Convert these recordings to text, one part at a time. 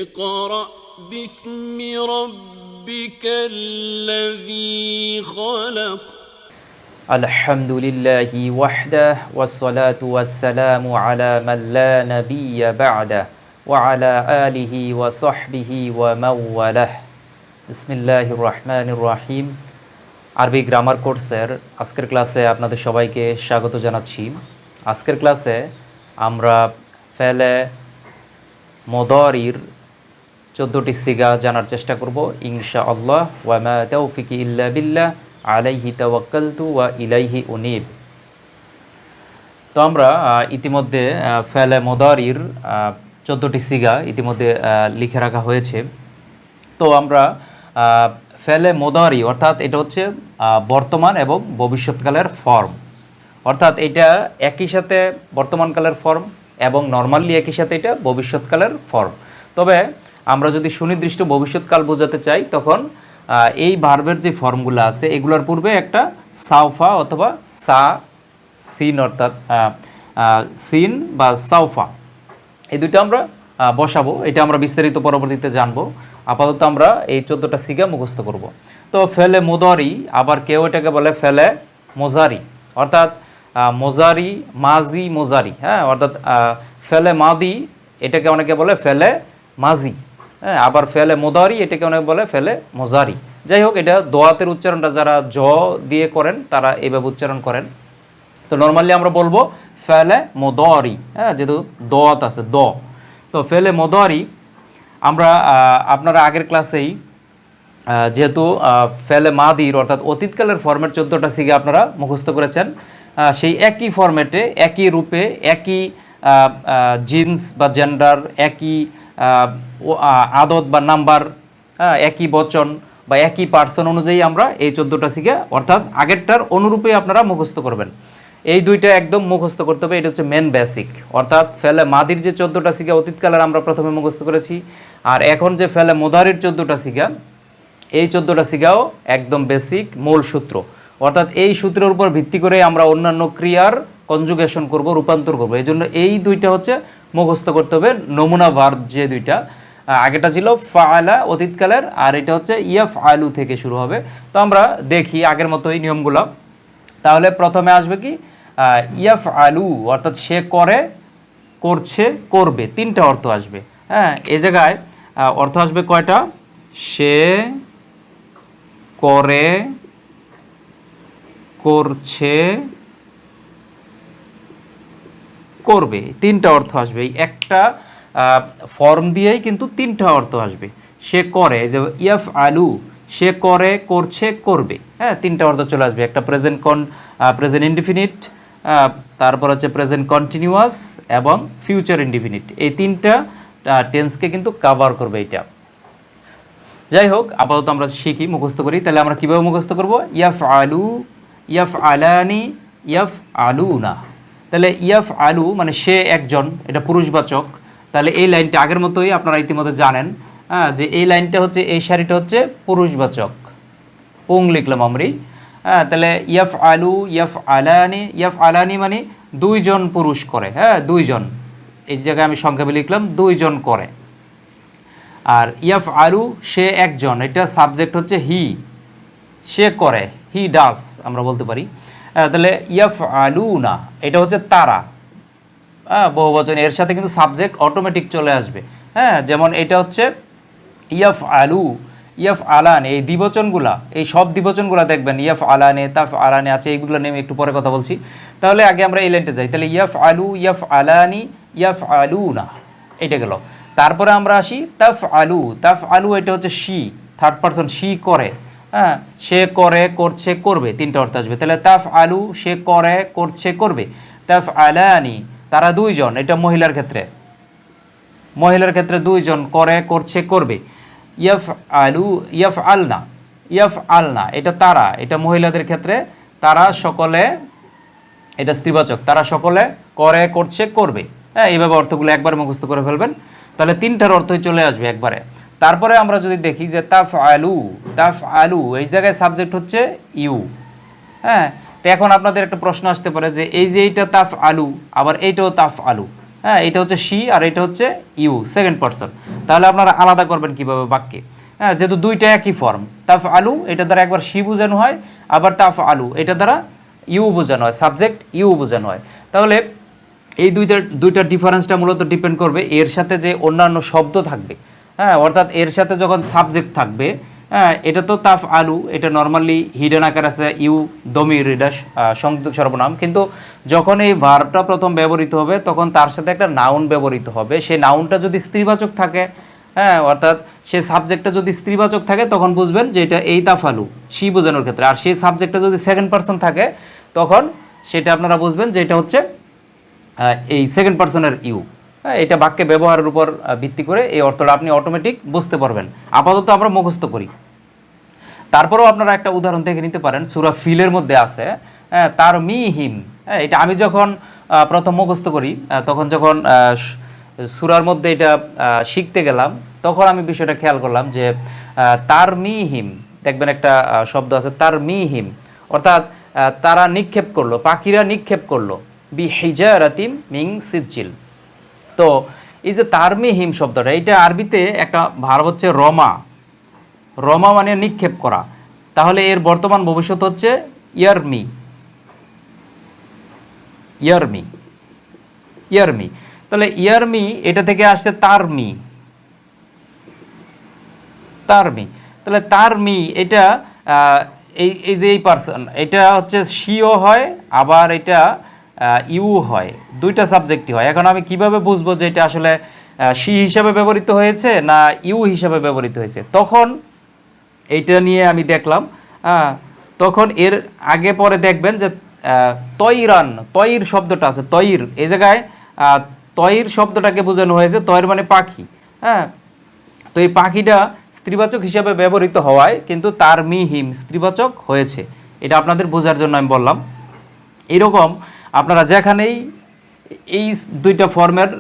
اقرأ باسم ربك الذي خلق الحمد لله وحده والصلاة والسلام على من لا نبي بعده وعلى آله وصحبه ومن والاه بسم الله الرحمن الرحيم আরবি গ্রামার কোর্সের আজকের ক্লাসে আপনাদের সবাইকে স্বাগত জানাচ্ছি। আজকের ক্লাসে আমরা ফেলে মুদারির 14টি সিগা জানার চেষ্টা করব ইনশাআল্লাহ। ওয়া মা তাওফিকি ইল্লা বিল্লাহ আলাইহি তাওয়াক্কালতু ওয়া ইলাইহি উনীব। তো আমরা ইতিমধ্যে ফেলে মুদারির 14টি সিগা ইতিমধ্যে লিখে রাখা হয়েছে। তো আমরা ফেলে মুদারি অর্থাৎ এটা হচ্ছে বর্তমান এবং ভবিষ্যৎকালের ফর্ম, অর্থাৎ এটা একই সাথে বর্তমানকালের ফর্ম এবং নর্মালি একই সাথে এটা ভবিষ্যৎকালের ফর্ম। তবে আমরা যদি সুনির্দিষ্ট ভবিষ্যৎকাল বোঝাতে চাই তখন এই ভার্বের যে ফর্মগুলো আছে এগুলোর পূর্বে একটা সাউফা অথবা সা সিন অর্থাৎ সিন বা সাউফা এই দুইটা আমরা বসাবো। এটা আমরা বিস্তারিত পরবর্তীতে জানবো। আপাতত আমরা এই 14টা সিগা মুখস্থ করব। তো ফেলে মুদারি, আবার কেউ এটাকে বলে ফেলে মোজারি, অর্থাৎ মোজারি মাজি মোজারি, হ্যাঁ, অর্থাৎ ফেলে মাদি এটাকে অনেকে বলে ফেলে মাজি, হ্যাঁ, আবার ফেলে মুদারি এটাকে অনেকে বলে ফেলে মোজারি। যাই হোক, এটা দোয়াতের উচ্চারণটা যারা জ দিয়ে করেন তারা এইভাবে উচ্চারণ করেন। তো নর্মালি আমরা বলবো ফেলে মুদারি, হ্যাঁ, যেহেতু দোয়াত আছে দ। তো ফেলে মুদারি আমরা আপনারা আগের ক্লাসেই যেহেতু ফেলে মাদির অর্থাৎ অতীতকালের ফর্মেট 14টা সিগা আপনারা মুখস্থ করেছেন, সেই একই ফরম্যাটে একই রূপে একই জিন্স বা জেন্ডার, একই আদত বা নাম্বার, একই বচন বা একই পার্সন অনুযায়ী আমরা এই 14টা সিগা অর্থাৎ আগেরটার অনুরূপে আপনারা মুখস্থ করবেন। এই দুইটা একদম মুখস্থ করতে হবে, এটা হচ্ছে মেন বেসিক। অর্থাৎ ফেলে মাদির যে 14টা সিগা অতীতকালের আমরা প্রথমে মুখস্থ করেছি, আর এখন যে ফেলে মুদারির 14টা সিগা, এই 14টা সিগাও একদম বেসিক মূল সূত্র। অর্থাৎ এই সূত্রের উপর ভিত্তি করে আমরা অন্যান্য ক্রিয়ার কনজুগেশন করব, রূপান্তর করব। এই জন্য এই দুইটা হচ্ছে মুখস্থ করতে হবে। নমুনা ভার্ব যে দুইটা, আগেটা ছিল ফাআলা অতীতকালের, আর এটা হচ্ছে ইয়াফআলু থেকে শুরু হবে। তো আমরা দেখি আগের মতোই নিয়মগুলো। তাহলে প্রথমে আসবে কি ইয়াফআলু, অর্থাৎ সে করে, করছে, করবে, তিনটা অর্থ আসবে। হ্যাঁ, এই জায়গায় অর্থ আসবে কয়টা? সে করে, করছে, করবে, তিনটা অর্থ আসবে। এই একটা ফর্ম দিয়েই কিন্তু তিনটা অর্থ আসবে। সে করে, যে ইয়াফআলু, সে করে, করছে, করবে, হ্যাঁ, তিনটা অর্থ চলে আসবে। একটা প্রেজেন্ট ইনডিফিনিট, তারপর হচ্ছে প্রেজেন্ট কন্টিনিউয়াস এবং ফিউচার ইনডিফিনিট। এই তিনটা টেন্সকে কিন্তু কাভার করবে এটা। যাই হোক, আপাতত আমরা শিখি, মুখস্থ করি। তাহলে আমরা কীভাবে মুখস্থ করব? ইয়াফআলু, ইয়াফআলানি, ইয়াফআলুনা। তাহলে ইয়াফআলু মানে সে একজন, এটা পুরুষবাচক। তাহলে এই লাইনটা আগের মতোই আপনারা ইতিমধ্যে জানেন, হ্যাঁ, যে এই লাইনটা হচ্ছে, এই সারিটা হচ্ছে পুরুষবাচক, পুং লিখলাম আমরা। হ্যাঁ, তাহলে ইয়াফআলু, ইয়াফআলানি, ইয়াফআলানি মানে দুইজন পুরুষ করে, হ্যাঁ, দুইজন। এই জায়গায় আমি সংক্ষেপে লিখলাম দুইজন করে। আর ইয়াফআলু সে একজন, এটা সাবজেক্ট হচ্ছে হি, সে করে, হি ডাস আমরা বলতে পারি। তাহলে ইয়াফআলুনা এটা হচ্ছে তারা, বহুবচন, এর সাথে কিন্তু সাবজেক্ট অটোমেটিক চলে আসবে। হ্যাঁ, যেমন এটা হচ্ছে ইয়াফআলু, ইয়াফআলান, এই দ্বিবচনগুলা, এই সব দ্বিবচনগুলা দেখবেন ইয়াফআলানে, তাফআলানে আছে, এইগুলো নিয়ে একটু পরে কথা বলছি। তাহলে আগে আমরা এই লাইনটা যাই। তাহলে ইয়াফআলু, ইয়াফআলানি, ইয়াফআলুনা, এটা গেল। তারপরে আমরা আসি তাফআলু। তাফআলু এটা হচ্ছে শি, থার্ড পারসন, শি করে, হ্যাঁ, সে করে, করছে, করবে, তিনটা অর্থ আসবে। তাহলে তাফআলু সে করে, করছে, করবে। তাফআলানি তারা দুইজন, এটা মহিলার ক্ষেত্রে, মহিলার ক্ষেত্রে দুইজন করে, করছে, করবে। ইয়াফআলু, ইয়াফআলনা, ইয়াফআলনা এটা তারা, এটা মহিলাদের ক্ষেত্রে, তারা সকলে, এটা স্ত্রীবাচক, তারা সকলে করে, করছে, করবে। হ্যাঁ, এইভাবে অর্থগুলো একবার মুখস্থ করে ফেলবেন, তাহলে তিনটার অর্থই চলে আসবে একবারে। তারপরে আমরা যদি দেখি যে তাফআলু, তাফআলু এই জায়গায় সাবজেক্ট হচ্ছে ইউ। হ্যাঁ, তো এখন আপনাদের একটা প্রশ্ন আসতে পারে যে এই যে এইটা তাফআলু, আবার এইটাও তাফআলু, হ্যাঁ, এটা হচ্ছে শি আর এটা হচ্ছে ইউ, সেকেন্ড পারসন। তাহলে আপনারা আলাদা করবেন কিভাবে বাক্যে? হ্যাঁ, যেহেতু দুইটা একই ফর্ম, তাফ আলু এটা দ্বারা একবার শি বোঝানো হয়, আবার তাফ আলু এটা দ্বারা ইউ বোঝানো হয়, সাবজেক্ট ইউ বোঝানো হয়। তাহলে এই দুইটা ডিফারেন্সটা মূলত ডিপেন্ড করবে এর সাথে যে অন্যান্য শব্দ থাকবে। হ্যাঁ, অর্থাৎ এর সাথে যখন সাবজেক্ট থাকবে, হ্যাঁ, এটা তো তাফ আলু, এটা নর্মালি হিডেন আকার আছে, ইউ দমির, এটা সংযুক্ত সর্বনাম। কিন্তু যখন এই ভার্বটা প্রথম ব্যবহৃত হবে তখন তার সাথে একটা নাউন ব্যবহৃত হবে। সেই নাউনটা যদি স্ত্রীবাচক থাকে, হ্যাঁ, অর্থাৎ সেই সাবজেক্টটা যদি স্ত্রীবাচক থাকে তখন বুঝবেন যে এটা এই তাফ আলু শি বোঝানোর ক্ষেত্রে। আর সেই সাবজেক্টটা যদি সেকেন্ড পারসন থাকে তখন সেটা আপনারা বুঝবেন যে এটা হচ্ছে এই সেকেন্ড পারসনের ইউ। হ্যাঁ, এটা বাক্যে ব্যবহারের উপর ভিত্তি করে এই অর্থটা আপনি অটোমেটিক বুঝতে পারবেন। আপাতত আমরা মুখস্থ করি, তারপরেও আপনারা একটা উদাহরণ দেখে নিতে পারেন। সূরা ফিলের মধ্যে আছে তার মি হিম। হ্যাঁ, এটা আমি যখন প্রথম মুখস্থ করি, তখন যখন সূরার মধ্যে এটা শিখতে গেলাম তখন আমি বিষয়টা খেয়াল করলাম যে তার মি হিম, দেখবেন একটা শব্দ আছে তার মি হিম, অর্থাৎ তারা নিক্ষেপ করলো, পাখিরা নিক্ষেপ করলো, বি হিজারাতিম মিং সিজিল। তো এই যে তারমি হিম শব্দটা, এটা আরবিতে একটা ভার্ব হচ্ছে রমা। রমা মানে নিক্ষেপ করা। তাহলে এর বর্তমান ভবিষ্যৎ হচ্ছে ইয়ারমি। ইয়ারমি, ইয়ারমি। তাহলে ইয়ারমি এটা থেকে আসছে তারমি, তারমি। তাহলে তারমি এটা এই যে এই পার্সন, এটা হচ্ছে শিও হয়, আবার এটা ইউ হয়, দুইটা সাবজেক্টই হয়। এখন আমি কিভাবে বুঝবো যে এটা আসলে শি হিসাবে ব্যবহৃত হয়েছে না ইউ হিসাবে ব্যবহৃত হয়েছে? তখন এইটা নিয়ে আমি দেখলাম, তখন এর আগে পরে দেখবেন যে তৈরান, তৈর শব্দটা আছে, তৈর, এই জায়গায় তৈর শব্দটাকে বোঝানো হয়েছে, তৈর মানে পাখি। হ্যাঁ, তো এই পাখিটা স্ত্রীবাচক হিসাবে ব্যবহৃত হওয়ায় কিন্তু তার মিহিম স্ত্রীবাচক হয়েছে। এটা আপনাদের বোঝার জন্য আমি বললাম। এরকম আপনারা যেখানেই এই দুইটা ফর্মের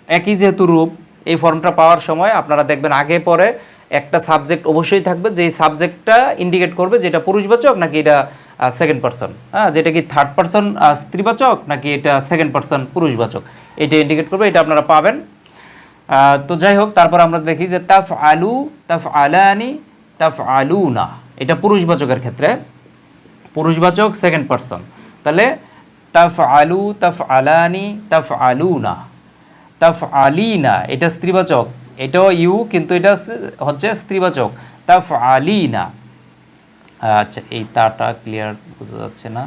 একই যেহেতু রূপ, এই ফর্মটা পাওয়ার সময় আপনারা দেখবেন আগে পরে একটা সাবজেক্ট অবশ্যই থাকবে, যে সাবজেক্টটা ইন্ডিকেট করবে যে এটা পুরুষবাচক নাকি এটা সেকেন্ড পারসন, হ্যাঁ, যেটা কি থার্ড পারসন স্ত্রীবাচক নাকি এটা সেকেন্ড পারসন পুরুষবাচক, এটা ইন্ডিকেট করবে। এটা আপনারা পাবেন। তো যাই হোক, তারপর আমরা দেখি যে তাফ আলু, তাফ আলানি, তাফ আলুনা, এটা পুরুষবাচকের ক্ষেত্রে, পুরুষবাচক সেকেন্ড পারসন। তাহলে তাফ আলু, তাফ আলানি, তাফ আলুনা, তাফ আলিনা এটা স্ত্রীবাচক, এটাও ইউ কিন্তু এটা হচ্ছে স্ত্রীবাচক, তাফ আলিনা। আচ্ছা, এই তাটা ক্লিয়ার বোঝা যাচ্ছে না।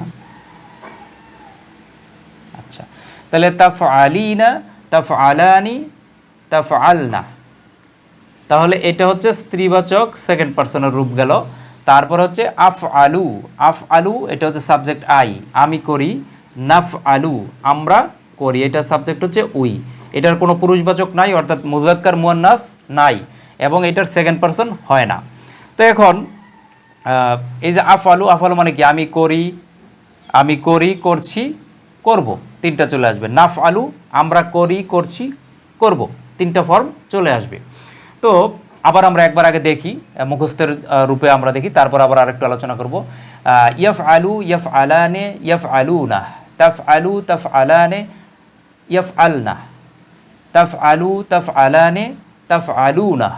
আচ্ছা, তাহলে তাফ আলিনা, তাফ আলানি, তাফ আলনা, তাহলে এটা হচ্ছে স্ত্রীবাচক সেকেন্ড পারসনের রূপ গেল। তারপর হচ্ছে আফ আলু, আফ আলু এটা হচ্ছে সাবজেক্ট আই, আমি করি, নাফ আলু আমরা করি, এটা সাবজেক্ট হচ্ছে উই, এটার কোনো পুরুষবাচক নাই, অর্থাৎ মুযাক্কার মুয়ান্নাস নাই, এবং এটার সেকেন্ড পারসন হয় না। তো এখন এই যে আফ আলু, আফ আলু মানে কি? আমি করি, আমি করি, করছি, করব, তিনটা চলে আসবে। নাফ আলু আমরা করি, করছি, করব, তিনটা ফর্ম চলে আসবে। তো আবার আমরা একবার আগে দেখি, মুখস্থের রূপে আমরা দেখি, তারপর আবার আরেকটু আলোচনা করব। ইয়াফ আলু, ইয়াফ আলানে, ইয়াফ আলুনা, তাফ আলু, তাফ আলানে, ইয়াফ আলনা, তাফ আলু, তাফ আলানে, তাফ আলুনা,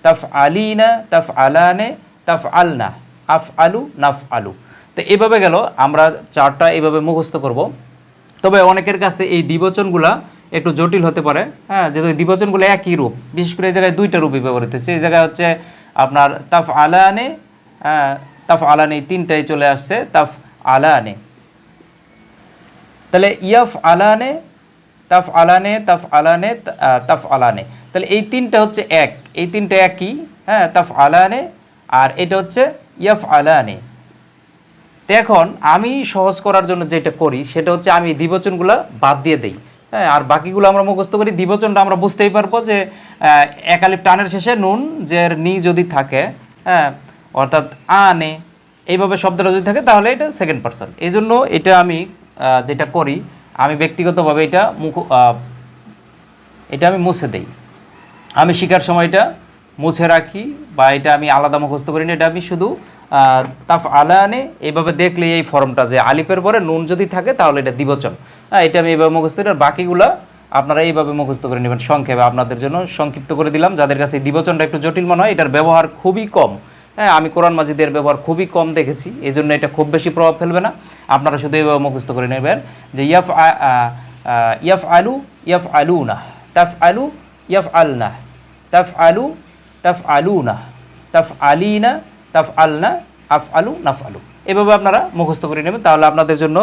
তাফ আলিনা, তাফ আলানে, তাফ আলনা, আফ আলু, নাফ আলু। তো এভাবে গেল, আমরা চারটা এইভাবে মুখস্থ করব। তবে অনেকের কাছে এই দ্বিবচনগুলা একটু জটিল হতে পারে, হ্যাঁ, যেহেতু দ্বিবচনগুলো একই রূপ, বিশেষ করে এই জায়গায় দুইটা রূপই ব্যবহৃত হচ্ছে। এই জায়গায় হচ্ছে আপনার তাফ আলানে, তাফ আলানে, তিনটাই চলে আসছে, তাফ আলানে। তাহলে ইয়াফ আলানে, তাফ আলানে, তাফ আলানে, তাফ আলানে, তাহলে এই তিনটা হচ্ছে এক, এই তিনটা একই, হ্যাঁ, তাফ আলানে, আর এটা হচ্ছে ইয়াফ আলানে। তো এখন আমি সহজ করার জন্য যেটা করি সেটা হচ্ছে আমি দ্বিবচনগুলো বাদ দিয়ে দেই, হ্যাঁ, আর বাকিগুলো আমরা মুখস্থ করি। দ্বিবচনটা আমরা বুঝতেই পারবো যে এক আলিফ টানের শেষে নুন জের নি যদি থাকে, হ্যাঁ, অর্থাৎ আনে, এইভাবে শব্দটা যদি থাকে তাহলে এটা সেকেন্ড পারসন। এই জন্য এটা আমি যেটা করি, আমি ব্যক্তিগতভাবে এটা আমি মুছে দেই, আমি শেখার সময়টা মুছে রাখি, বা এটা আমি আলাদা মুখস্থ করি না, এটা আমি শুধু তাফ আলানে এইভাবে দেখলে এই ফর্মটা যে আলিফের পরে নুন যদি থাকে তাহলে এটা দ্বিবচন, হ্যাঁ, এটা আমি এইভাবে মুখস্থ করি। আর বাকিগুলা আপনারা এইভাবে মুখস্থ করে নেবেন সংক্ষেপে। আপনাদের জন্য সংক্ষিপ্ত করে দিলাম, যাদের কাছে দ্বিবচনটা একটু জটিল মনে হয়, এটার ব্যবহার খুবই কম। হ্যাঁ, আমি কোরআন মাজিদের ব্যবহার খুবই কম দেখেছি, এই জন্য এটা খুব বেশি প্রভাব ফেলবে না। আপনারা শুধু এইভাবে মুখস্থ করে নেবেন যে ইয়াফ আলু ইয়াফ আলু না, তাফ আলু ইয়াফ আল না, তাফ আলু তাফ আলু না, তাফ আলি না, তাফ আল না, আফ আলু নাফ আলু। এভাবে আপনারা মুখস্থ করে নেবেন, তাহলে আপনাদের জন্য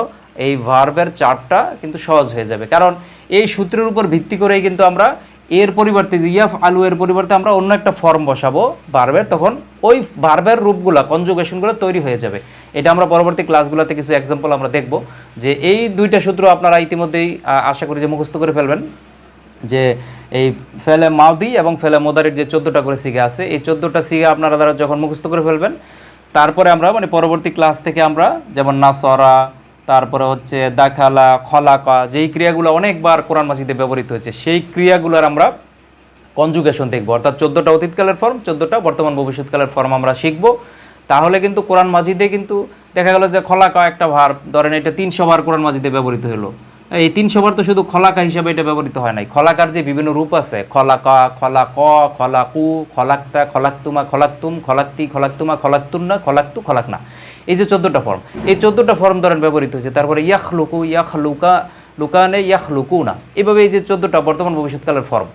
এই ভার্বের চার্টটা কিন্তু সহজ হয়ে যাবে। কারণ এই সূত্রের উপর ভিত্তি করেই কিন্তু আমরা এর পরিবর্তে যে ইয়াফ আলু এর পরিবর্তে আমরা অন্য একটা ফর্ম বসাবো ভার্বের, তখন ওই ভার্বের রূপগুলো কনজুগেশনগুলো তৈরি হয়ে যাবে। এটা আমরা পরবর্তী ক্লাসগুলোতে কিছু এক্সাম্পল আমরা দেখব, যে এই দুইটা সূত্র আপনারা ইতিমধ্যেই আশা করি যে মুখস্থ করে ফেলবেন। যে এই ফেলে মাউদি এবং ফেলে মোদারির যে 14টা করে সিগা আছে, এই 14টা সিগা আপনারা দ্বারা যখন মুখস্থ করে ফেলবেন, তারপরে আমরা মানে পরবর্তী ক্লাস থেকে আমরা যেমন নাসরা, তারপরে হচ্ছে দাখালা, খলাকা, যেই ক্রিয়াগুলো অনেকবার কোরআন মাজিদে ব্যবহৃত হয়েছে, সেই ক্রিয়াগুলোর আমরা কনজুগেশন দেখব। অর্থাৎ 14টা অতীতকালের ফর্ম, 14টা বর্তমান ভবিষ্যৎকালের ফর্ম আমরা শিখব। তাহলে কিন্তু কোরআন মাজিদে কিন্তু দেখা গেল যে খলাকা একটা ভার্ব, ধরেন এটা 300 বার কোরআন মাজিদে ব্যবহৃত হলো। এই 300 বার তো শুধু খলাকা হিসাবে এটা ব্যবহৃত হয় নাই, খলাকার যে বিভিন্ন রূপ আছে, খলাকা, খলাক, খলাকু, খলাক্তা, খলাক্তুমা, খলাক্তুম, খলাক্তি, খলাক্তুমা, খলাক্তুন্না, খলাক্তু, খলাকনা, এই যে 14টা ফর্ম, এই 14টা ফর্ম ধরেন ব্যবহৃত হয়েছে। তারপরে ইয়াখলুকু, ইয়াখলুকা, লুকানে, ইয়াখলুকুনা, এভাবে এই যে 14টা বর্তমান ভবিষ্যৎকালের ফর্ম,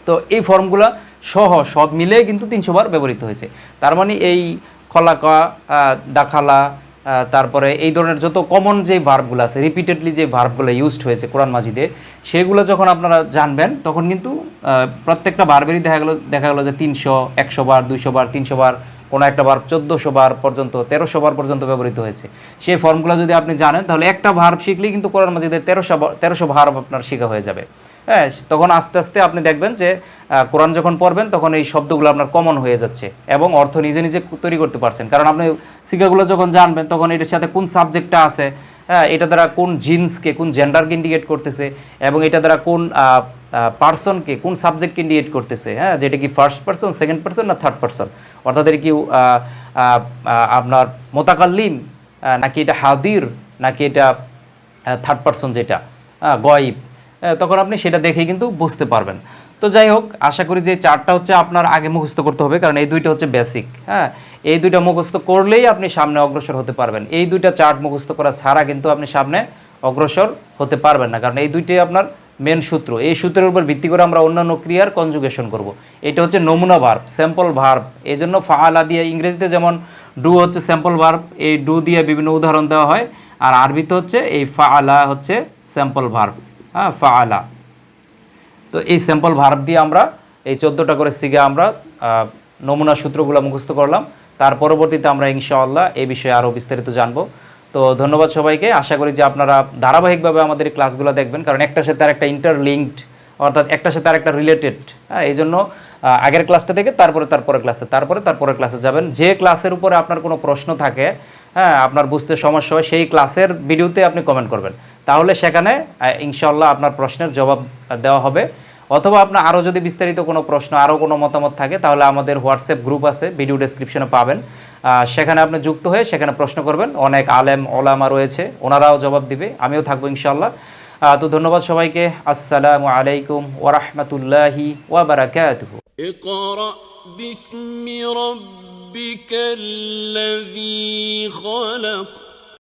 তো এই ফর্মগুলো সহ সব মিলে কিন্তু 300 বার ব্যবহৃত হয়েছে। তার মানে এই খলাকা, দাখালা, তারপরে এই ধরনের যত কমন যে ভার্বগুলো আছে, রিপিটেডলি যে ভার্বগুলো ইউজড হয়েছে কোরআন মাজিদে, সেগুলো যখন আপনারা জানবেন, তখন কিন্তু প্রত্যেকটা ভার্বেরই দেখা গেল যে 300, 100 বার, 200 বার, 300 বার, কোনো একটা ভার্ব 1400 বার পর্যন্ত, 1300 বার পর্যন্ত ব্যবহৃত হয়েছে। সেই ফর্মগুলো যদি আপনি জানেন, তাহলে একটা ভার্ব শিখলেই কিন্তু কোরআন মাজিদে 1300 ভার্ব আপনার শেখা হয়ে যাবে। হ্যাঁ, তখন আস্তে আস্তে আপনি দেখবেন যে কোরআন যখন পড়বেন, তখন এই শব্দগুলো আপনার কমন হয়ে যাচ্ছে এবং অর্থ নিজে নিজে তৈরি করতে পারছেন। কারণ আপনি সিগাগুলো যখন জানবেন, তখন এটার সাথে কোন সাবজেক্টটা আছে, হ্যাঁ, এটা দ্বারা কোন জিন্সকে, কোন জেন্ডারকে ইন্ডিকেট করতেছে, এবং এটা দ্বারা কোন পার্সনকে, কোন সাবজেক্টকে ইন্ডিকেট করতেছে, হ্যাঁ, যেটা কি ফার্স্ট পার্সন, সেকেন্ড পার্সন না থার্ড পার্সন, অর্থাৎ এটা কি আপনার মোতাকাল্লিম, নাকি এটা হাদির, নাকি এটা থার্ড পার্সন যেটা গয়েব, তখন আপনি সেটা দেখেই কিন্তু বুঝতে পারবেন। তো যাই হোক, আশা করি যে চারটা হচ্ছে আপনার আগে মুখস্থ করতে হবে, কারণ এই দুইটা হচ্ছে বেসিক। হ্যাঁ, এই দুইটা মুখস্থ করলেই আপনি সামনে অগ্রসর হতে পারবেন। এই দুইটা চার্ট মুখস্থ করা ছাড়া কিন্তু আপনি সামনে অগ্রসর হতে পারবেন না, কারণ এই দুইটাই আপনার মেন সূত্র। এই সূত্রের উপর ভিত্তি করে আমরা অন্যান্য ক্রিয়ার কনজুগেশন করব। এটা হচ্ছে নমুনা ভার্ব, স্যাম্পল ভার্ব। এই জন্য ফাআলা দিয়ে, ইংরেজিতে যেমন ডু হচ্ছে স্যাম্পল ভার্ব, এই ডু দিয়ে বিভিন্ন উদাহরণ দেওয়া হয়, আর আরবিতে হচ্ছে এই ফাআলা হচ্ছে স্যাম্পল ভার্ব। হ্যাঁ, ফাআলা। তো এই স্যাম্পল ভার্ব দিয়ে আমরা এই 14টা করে সিগা আমরা নমুনা সূত্রগুলো মুখস্থ করলাম। তার পরবর্তীতে আমরা ইনশাআল্লাহ এই বিষয়ে আরও বিস্তারিত জানবো। তো ধন্যবাদ সবাইকে। আশা করি যে আপনারা ধারাবাহিকভাবে আমাদের এই ক্লাসগুলো দেখবেন, কারণ একটার সাথে আর একটা ইন্টারলিঙ্কড, অর্থাৎ একটার সাথে আর একটা রিলেটেড। হ্যাঁ, এই জন্য আগের ক্লাসটা থেকে তারপরে ক্লাসে যাবেন। যে ক্লাসের উপরে আপনার কোনো প্রশ্ন থাকে, হ্যাঁ, আপনার বুঝতে সমস্যা হয়, সেই ক্লাসের ভিডিওতে আপনি কমেন্ট করবেন, তাহলে সেখানে ইনশাআল্লাহ আপনার প্রশ্নের জবাব দেওয়া হবে। অথবা আপনার আরও যদি বিস্তারিত কোনো প্রশ্ন, আরও কোনো মতামত থাকে, তাহলে আমাদের হোয়াটসঅ্যাপ গ্রুপ আছে, ভিডিও ডেসক্রিপশনে পাবেন, সেখানে আপনি যুক্ত হয়ে সেখানে প্রশ্ন করবেন। অনেক আলেম ওলামা রয়েছে, ওনারাও জবাব দিবে, আমিও থাকবো ইনশাআল্লাহ। তো ধন্যবাদ সবাইকে। আসসালামু আলাইকুম ওয়া রাহমাতুল্লাহি ওয়া বারাকাতুহু। اقرأ باسم ربك الذي خلق